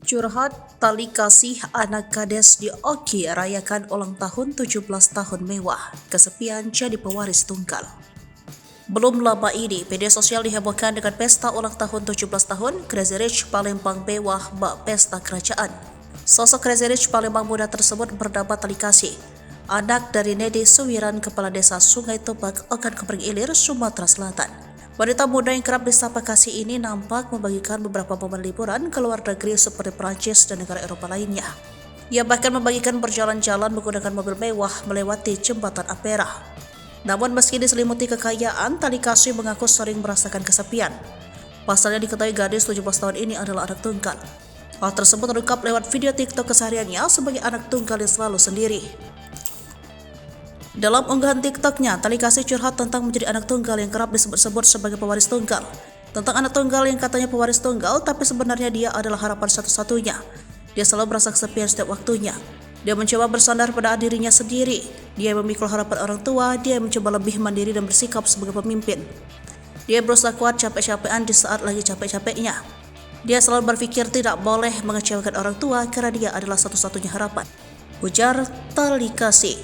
Curhat tali kasih anak kades di Oki rayakan ulang tahun 17 tahun mewah, kesepian jadi pewaris tunggal. Belum lama ini, media sosial dihebohkan dengan pesta ulang tahun 17 tahun Crazy Rich Palembang mewah bak pesta kerajaan. Sosok Crazy Rich Palembang muda tersebut bernama Tali Kasih, anak dari Nedi Suwiran, kepala desa Sungai Tobak, Ogan Komering Ilir, Sumatera Selatan. Wanita muda yang kerap disapa Kasih ini nampak membagikan beberapa momen liburan ke luar negeri seperti Prancis dan negara Eropa lainnya. Ia bahkan membagikan berjalan-jalan menggunakan mobil mewah melewati jembatan Ampera. Namun meski diselimuti kekayaan, Tali Kasih mengaku sering merasakan kesepian. Pasalnya diketahui gadis 17 tahun ini adalah anak tunggal. Hal tersebut terungkap lewat video TikTok kesehariannya sebagai anak tunggal yang selalu sendiri. Dalam unggahan TikToknya, Tali Kasih curhat tentang menjadi anak tunggal yang kerap disebut-sebut sebagai pewaris tunggal. Tentang anak tunggal yang katanya pewaris tunggal, tapi sebenarnya dia adalah harapan satu-satunya. Dia selalu merasa kesepian setiap waktunya. Dia mencoba bersandar pada dirinya sendiri. Dia memikul harapan orang tua, dia mencoba lebih mandiri dan bersikap sebagai pemimpin. Dia berusaha kuat capek-capekan di saat lagi capek-capeknya. Dia selalu berpikir tidak boleh mengecewakan orang tua karena dia adalah satu-satunya harapan. Ujar Tali Kasih,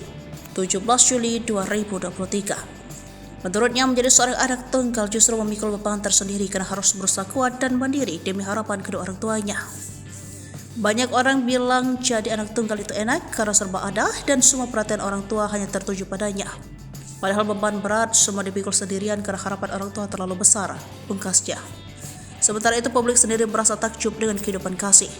17 Juli 2023. Menurutnya, menjadi seorang anak tunggal justru memikul beban tersendiri karena harus berusaha kuat dan mandiri demi harapan kedua orang tuanya. Banyak orang bilang jadi anak tunggal itu enak karena serba ada dan semua perhatian orang tua hanya tertuju padanya. Padahal beban berat semua dipikul sendirian karena harapan orang tua terlalu besar, pungkasnya. Sementara itu, publik sendiri merasa takjub dengan kehidupan Kasih.